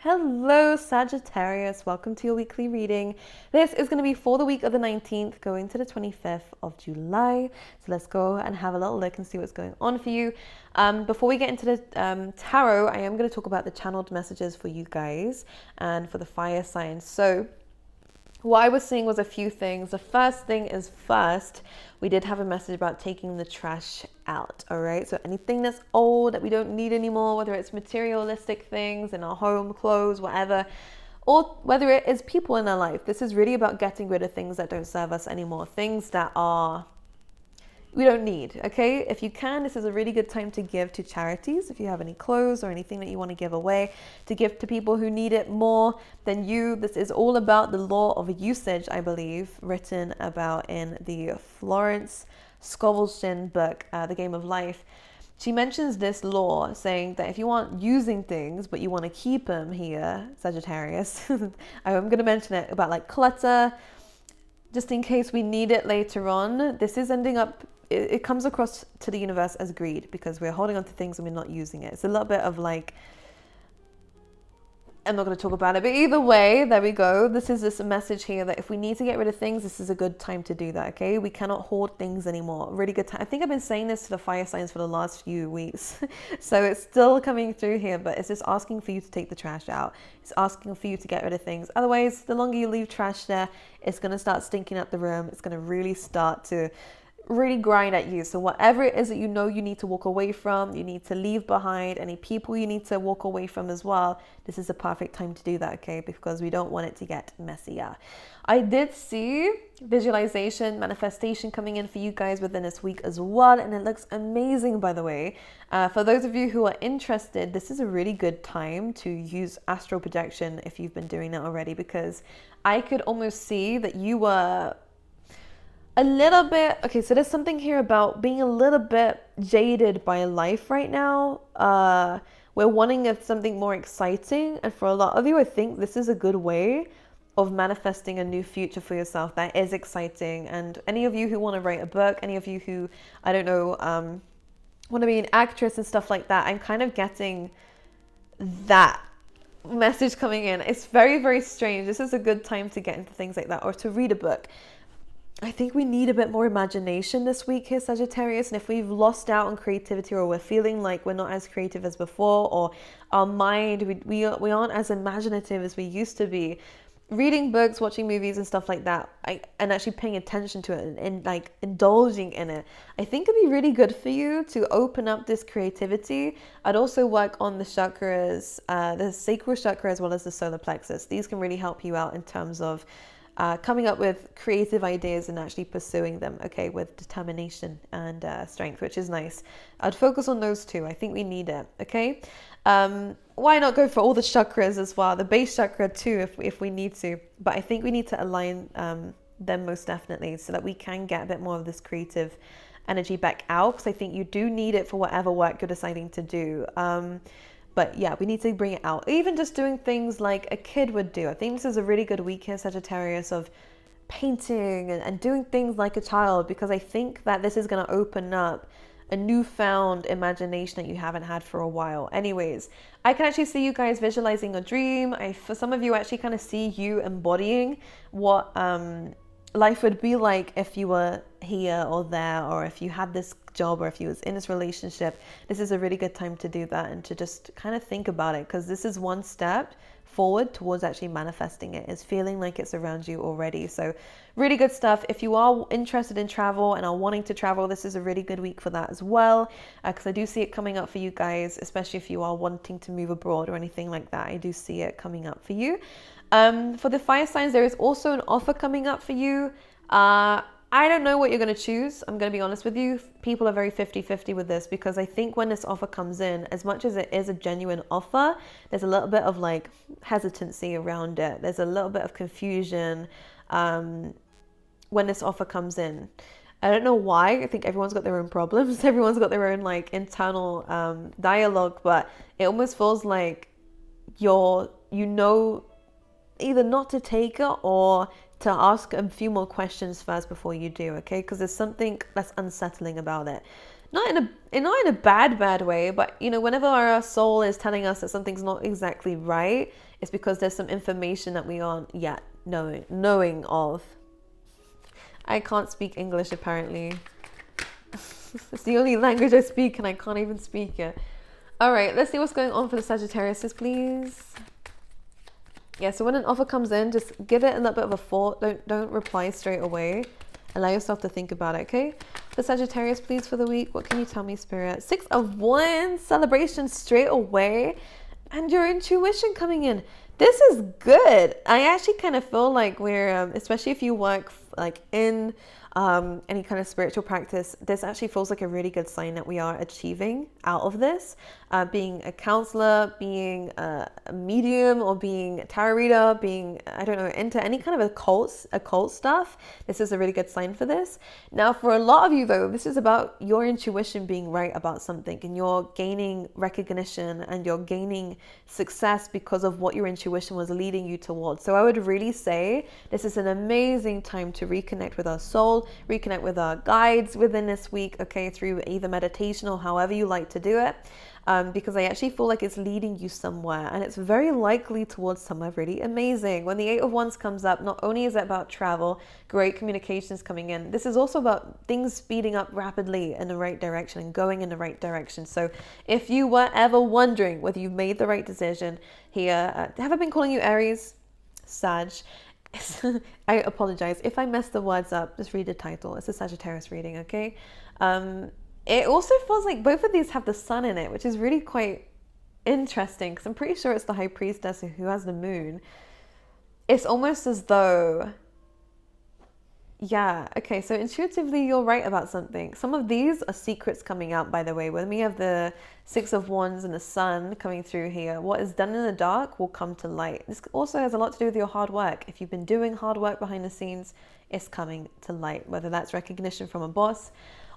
Hello, Sagittarius. Welcome to your weekly reading. This is going to be for the week of the 19th, going to the 25th of July. So let's go and have a little look and see what's going on for you. Before we get into the tarot, I am going to talk about the channeled messages for you guys and for the fire signs. So what I was seeing was a few things. The first thing is we did have a message about taking the trash out, all right? So anything that's old that we don't need anymore, whether it's materialistic things in our home, clothes, whatever, or whether it is people in our life. This is really about getting rid of things that don't serve us anymore, things that we don't need, okay? If you can, this is a really good time to give to charities. If you have any clothes or anything that you want to give away, to give to people who need it more than you. This is all about the law of usage, I believe, written about in the Florence Scovel book, The Game of Life. She mentions this law saying that if you want using things, but you want to keep them here, Sagittarius, I'm going to mention it about like clutter, just in case we need it later on. This is ending up, it comes across to the universe as greed because we're holding on to things and we're not using it. It's a little bit of like, I'm not going to talk about it, but either way, there we go. This is just a message here that if we need to get rid of things, this is a good time to do that, okay? We cannot hoard things anymore. Really good time. I think I've been saying this to the fire signs for the last few weeks. So it's still coming through here, but it's just asking for you to take the trash out. It's asking for you to get rid of things. Otherwise, the longer you leave trash there, it's going to start stinking up the room. It's going to really start to really grind at you. So whatever it is that you know you need to walk away from, you need to leave behind, any people you need to walk away from as well, this is a perfect time to do that, okay? Because we don't want it to get messier. I did see visualization, manifestation coming in for you guys within this week as well, and it looks amazing, by the way. For those of you who are interested, this is a really good time to use astral projection if you've been doing that already, because I could almost see that you were a little bit, okay, so there's something here about being a little bit jaded by life right now. We're wanting something more exciting. And for a lot of you, I think this is a good way of manifesting a new future for yourself that is exciting. And any of you who want to write a book, any of you who, I don't know, want to be an actress and stuff like that, I'm kind of getting that message coming in. It's very, very strange. This is a good time to get into things like that or to read a book. I think we need a bit more imagination this week here, Sagittarius. And if we've lost out on creativity or we're feeling like we're not as creative as before, or our mind, we aren't as imaginative as we used to be, reading books, watching movies and stuff like that, and actually paying attention to it and like indulging in it, I think it'd be really good for you to open up this creativity. I'd also work on the chakras, the sacral chakra as well as the solar plexus. These can really help you out in terms of coming up with creative ideas and actually pursuing them, okay, with determination and strength, which is nice. I'd focus on those two. I think we need it, okay? Why not go for all the chakras as well, the base chakra too, if we need to. But I think we need to align them most definitely so that we can get a bit more of this creative energy back out, because I think you do need it for whatever work you're deciding to do. But yeah, we need to bring it out. Even just doing things like a kid would do. I think this is a really good week here, Sagittarius, of painting and doing things like a child, because I think that this is going to open up a newfound imagination that you haven't had for a while. Anyways, I can actually see you guys visualizing a dream. For some of you, I actually kind of see you embodying what life would be like if you were here or there, or if you had this job, or if you was in this relationship. This is a really good time to do that and to just kind of think about it, because this is one step forward towards actually manifesting it, is feeling like it's around you already. So really good stuff. If you are interested in travel and are wanting to travel, this is a really good week for that as well, because I do see it coming up for you guys, especially if you are wanting to move abroad or anything like that. I do see it coming up for you. For the fire signs, there is also an offer coming up for you. I don't know what you're going to choose. I'm going to be honest with you. People are very 50-50 with this, because I think when this offer comes in, as much as it is a genuine offer, there's a little bit of like hesitancy around it. There's a little bit of confusion when this offer comes in. I don't know why. I think everyone's got their own problems. Everyone's got their own like internal dialogue, but it almost feels like either not to take it or to ask a few more questions first before you do, okay? Because there's something that's unsettling about it. not in a bad way, but you know, whenever our soul is telling us that something's not exactly right, it's because there's some information that we aren't yet knowing of. I can't speak English apparently. It's the only language I speak and I can't even speak it. All right, let's see what's going on for the Sagittariuses, please. Yeah, so when an offer comes in, just give it a little bit of a thought. Don't reply straight away. Allow yourself to think about it, okay? For Sagittarius, please, for the week, what can you tell me, Spirit? 6 of Wands, celebration straight away, and your intuition coming in. This is good. I actually kind of feel like we're, especially if you work like in any kind of spiritual practice, this actually feels like a really good sign that we are achieving out of this. Being a counselor, being a medium, or being a tarot reader, being, I don't know, into any kind of occult stuff, this is a really good sign for this. Now, for a lot of you though, this is about your intuition being right about something, and you're gaining recognition and you're gaining success because of what your intuition was leading you towards. So I would really say this is an amazing time to reconnect with our soul, reconnect with our guides within this week, okay, through either meditation or however you like to do it. Because I actually feel like it's leading you somewhere, and it's very likely towards somewhere really amazing. When the 8 of Wands comes up, not only is it about travel, great communications coming in, this is also about things speeding up rapidly in the right direction and going in the right direction. So if you were ever wondering whether you've made the right decision here, have I been calling you Aries? Sag. I apologize. If I mess the words up, just read the title. It's a Sagittarius reading, okay? It also feels like both of these have the sun in it, which is really quite interesting because I'm pretty sure it's the High Priestess who has the moon. It's almost as though, yeah, okay, so intuitively you're right about something. Some of these are secrets coming out, by the way. When we have the 6 of Wands and the sun coming through here, what is done in the dark will come to light. This also has a lot to do with your hard work. If you've been doing hard work behind the scenes, it's coming to light, whether that's recognition from a boss,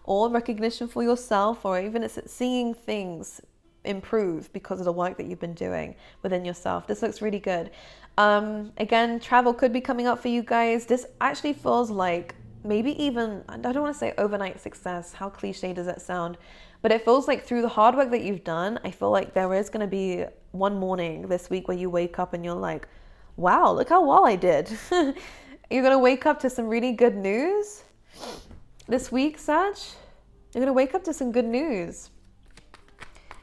or recognition for yourself, or even it's seeing things improve because of the work that you've been doing within yourself. This looks really good. Again, travel could be coming up for you guys. This actually feels like maybe even, I don't want to say overnight success. How cliche does that sound? But it feels like through the hard work that you've done, I feel like there is going to be one morning this week where you wake up and you're like, wow, look how well I did. You're going to wake up to some really good news. This week, Sag, you're going to wake up to some good news.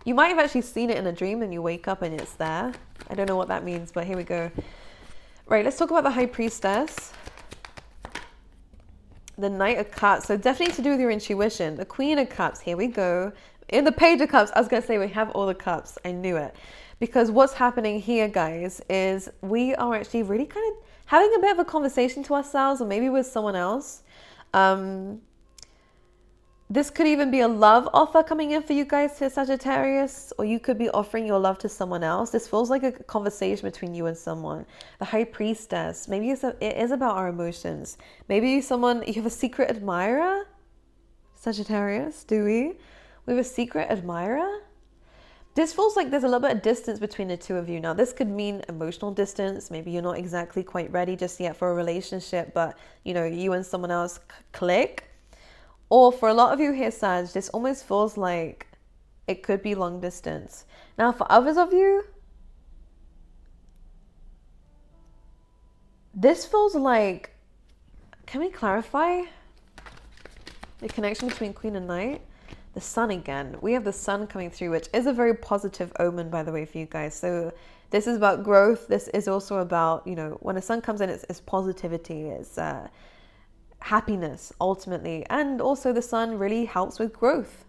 You might have actually seen it in a dream and you wake up and it's there. I don't know what that means, but here we go. Right, let's talk about the High Priestess. The Knight of Cups. So definitely to do with your intuition. The Queen of Cups. Here we go. In the Page of Cups, I was going to say we have all the cups. I knew it. Because what's happening here, guys, is we are actually really kind of having a bit of a conversation to ourselves, or maybe with someone else. This could even be a love offer coming in for you guys to Sagittarius, or you could be offering your love to someone else. This feels like a conversation between you and someone. The High Priestess, maybe it is about our emotions. Maybe you have a secret admirer, Sagittarius, do we? We have a secret admirer? This feels like there's a little bit of distance between the two of you. Now, this could mean emotional distance. Maybe you're not exactly quite ready just yet for a relationship, but you know, you and someone else click. Or for a lot of you here, Sag, this almost feels like it could be long distance. Now, for others of you, this feels like, can we clarify the connection between Queen and Knight? The sun again. We have the sun coming through, which is a very positive omen, by the way, for you guys. So this is about growth. This is also about, you know, when the sun comes in, it's positivity. It's happiness ultimately, and also the sun really helps with growth.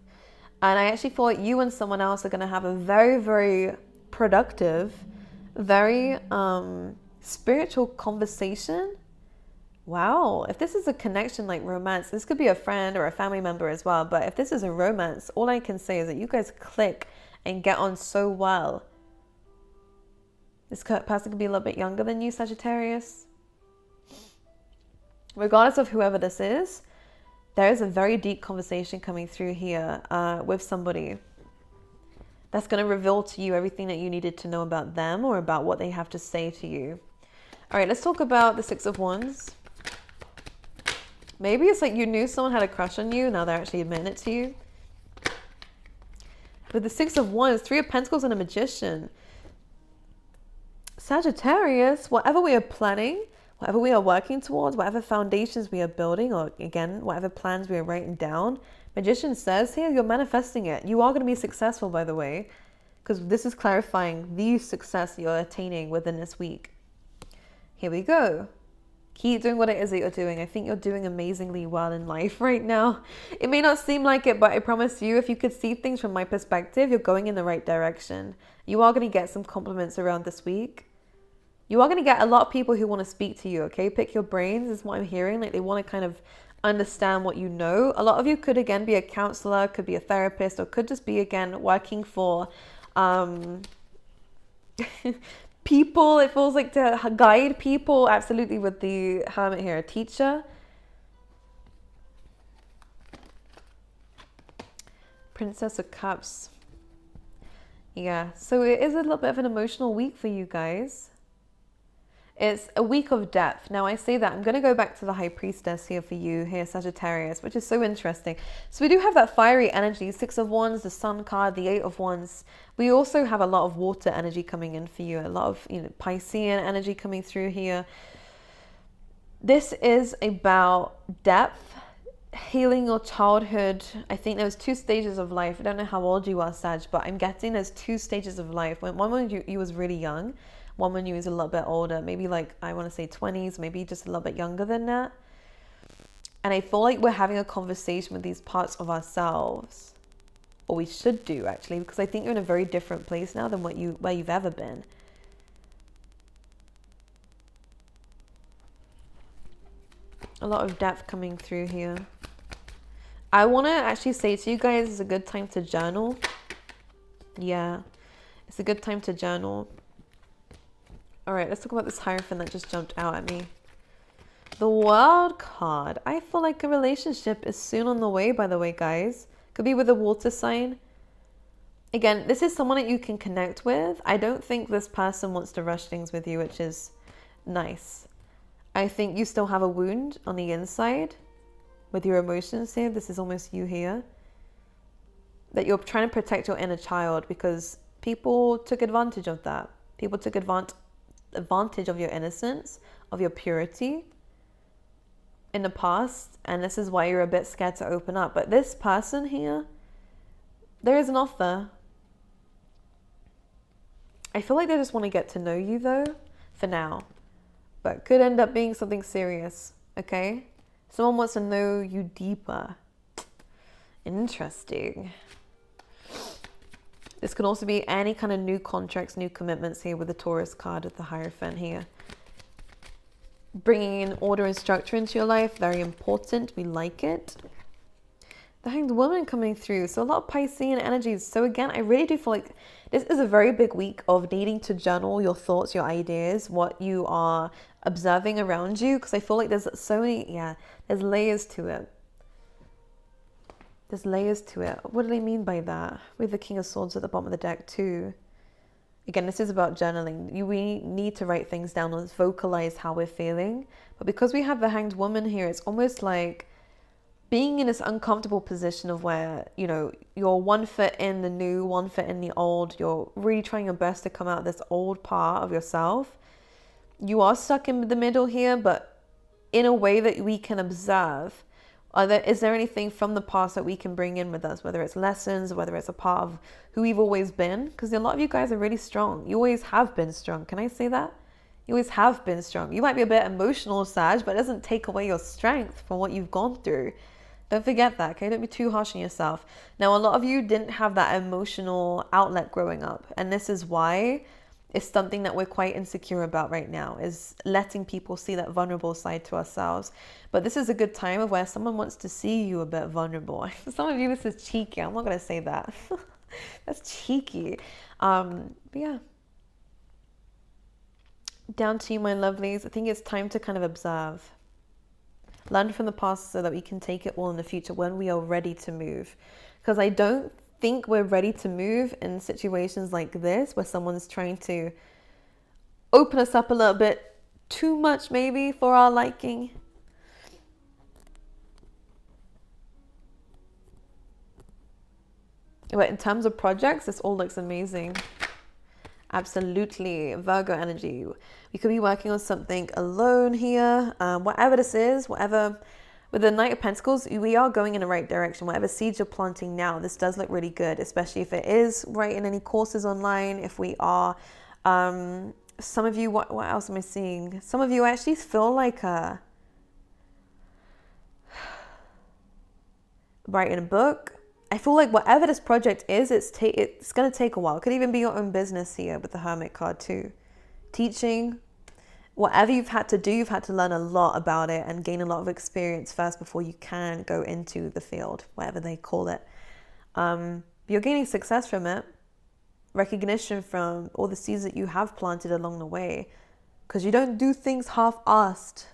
And I actually feel like you and someone else are going to have a very, very productive, very spiritual conversation. Wow, if this is a connection like romance, this could be a friend or a family member as well, but if this is a romance, all I can say is that you guys click and get on so well. This person could be a little bit younger than you, Sagittarius. Regardless of whoever this is, there is a very deep conversation coming through here with somebody that's going to reveal to you everything that you needed to know about them or about what they have to say to you. All right, let's talk about the 6 of Wands. Maybe it's like you knew someone had a crush on you, now they're actually admitting it to you. With the Six of Wands, Three of Pentacles and a Magician. Sagittarius, whatever we are planning, whatever we are working towards, whatever foundations we are building, or again, whatever plans we are writing down, Magician says here, you're manifesting it. You are going to be successful, by the way, because this is clarifying the success you're attaining within this week. Here we go. Keep doing what it is that you're doing. I think you're doing amazingly well in life right now. It may not seem like it, but I promise you, if you could see things from my perspective, you're going in the right direction. You are going to get some compliments around this week. You are going to get a lot of people who want to speak to you, okay? Pick your brains is what I'm hearing. Like, they want to kind of understand what you know. A lot of you could, again, be a counselor, could be a therapist, or could just be, again, working for people. It feels like to guide people. Absolutely, with the Hermit here, a teacher. Princess of Cups. Yeah, so it is a little bit of an emotional week for you guys. It's a week of depth. Now I say that, I'm going to go back to the High Priestess here for you, here Sagittarius, which is so interesting. So we do have that fiery energy, Six of Wands, the Sun card, the Eight of Wands. We also have a lot of water energy coming in for you, a lot of, you know, Piscean energy coming through here. This is about depth, healing your childhood. I think there's two stages of life. I don't know how old you are, Sag, but I'm getting there's two stages of life. One when you was really young, one when you was a little bit older, maybe like, I want to say 20s, maybe just a little bit younger than that. And I feel like we're having a conversation with these parts of ourselves, or we should do actually, because I think you're in a very different place now than where you've ever been. A lot of depth coming through here. I want to actually say to you guys, it's a good time to journal. Yeah, it's a good time to journal. All right, let's talk about this Hierophant that just jumped out at me. The World card. I feel like a relationship is soon on the way, by the way, guys. Could be with a water sign. Again, this is someone that you can connect with. I don't think this person wants to rush things with you, which is nice. I think you still have a wound on the inside with your emotions here. This is almost you here. That you're trying to protect your inner child because people took advantage of that. People took advantage of your innocence, of your purity in the past, and this is why you're a bit scared to open up. But this person here, there is an offer. I feel like they just want to get to know you though, for now, but could end up being something serious. Okay, someone wants to know you deeper. Interesting. This could also be any kind of new contracts, new commitments here with the Taurus card with the Hierophant here. Bringing in order and structure into your life, very important. We like it. The Hanged Woman coming through. So a lot of Piscean energies. So again, I really do feel like this is a very big week of needing to journal your thoughts, your ideas, what you are observing around you. Because I feel like there's so many, there's layers to it. There's layers to it. What do they mean by that? With the King of Swords at the bottom of the deck too. Again, this is about journaling. We need to write things down. Let's vocalize how we're feeling. But because we have the Hanged Woman here, it's almost like being in this uncomfortable position of where, you know, you're 1 foot in the new, 1 foot in the old. You're really trying your best to come out of this old part of yourself. You are stuck in the middle here, but in a way that we can observe. Is there anything from the past that we can bring in with us, whether it's lessons, whether it's a part of who we've always been? Because a lot of you guys are really strong. You always have been strong. Can I say that? You always have been strong. You might be a bit emotional, Sag, but it doesn't take away your strength from what you've gone through. Don't forget that, okay? Don't be too harsh on yourself. Now, a lot of you didn't have that emotional outlet growing up. And this is why it's something that we're quite insecure about right now, is letting people see that vulnerable side to ourselves. But this is a good time of where someone wants to see you a bit vulnerable. Some of you, this is cheeky. I'm not going to say that. That's cheeky. But yeah. Down to you, my lovelies. I think it's time to kind of observe. Learn from the past so that we can take it all in the future when we are ready to move. Because I don't think we're ready to move in situations like this where someone's trying to open us up a little bit too much, maybe for our liking. But in terms of projects, this all looks amazing. Absolutely. Virgo energy. We could be working on something alone here. Whatever this is, whatever. With the Knight of Pentacles, we are going in the right direction. Whatever seeds you're planting now, this does look really good, especially if it is right in any courses online. If we are, some of you, what else am I seeing? Some of you actually feel like writing a book. I feel like whatever this project is, it's going to take a while. It could even be your own business here with the Hermit card too. Teaching. Whatever you've had to do, you've had to learn a lot about it and gain a lot of experience first before you can go into the field, whatever they call it. You're gaining success from it, recognition from all the seeds that you have planted along the way, because you don't do things half-assed,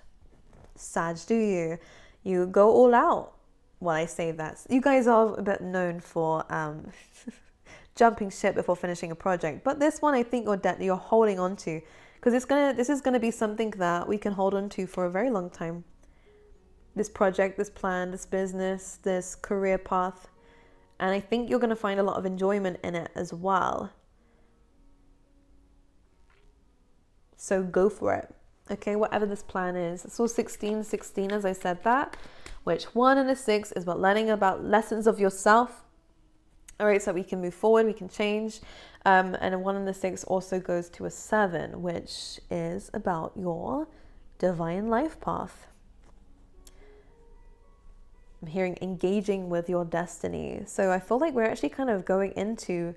Sag, do you? You go all out. Well, I say that. You guys are a bit known for jumping ship before finishing a project, but this one I think you're holding on to. Because this is gonna be something that we can hold on to for a very long time. This project, this plan, this business, this career path. And I think you're gonna find a lot of enjoyment in it as well. So go for it. Okay, whatever this plan is. I saw 16 as I said that. Which 1 and a 6 is about learning about lessons of yourself. All right, so we can move forward, we can change. And a 1 and a 6 also goes to a 7, which is about your divine life path. I'm hearing engaging with your destiny. So I feel like we're actually kind of going into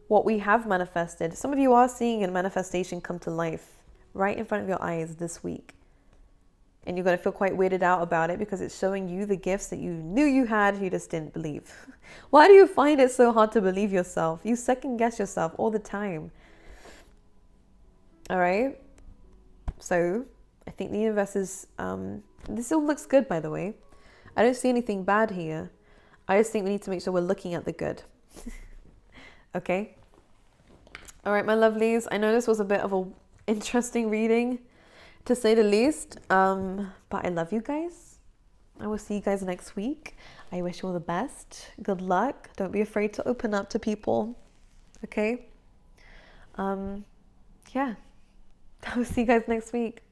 what we have manifested. Some of you are seeing a manifestation come to life right in front of your eyes this week. And you're going to feel quite weirded out about it because it's showing you the gifts that you knew you had, you just didn't believe. Why do you find it so hard to believe yourself? You second guess yourself all the time. All right. So I think the universe is, this all looks good, by the way. I don't see anything bad here. I just think we need to make sure we're looking at the good. Okay. All right, my lovelies. I know this was a bit of an interesting reading, to say the least, but I love you guys. I will see you guys next week. I wish you all the best. Good luck. Don't be afraid to open up to people. Okay? Yeah. I will see you guys next week.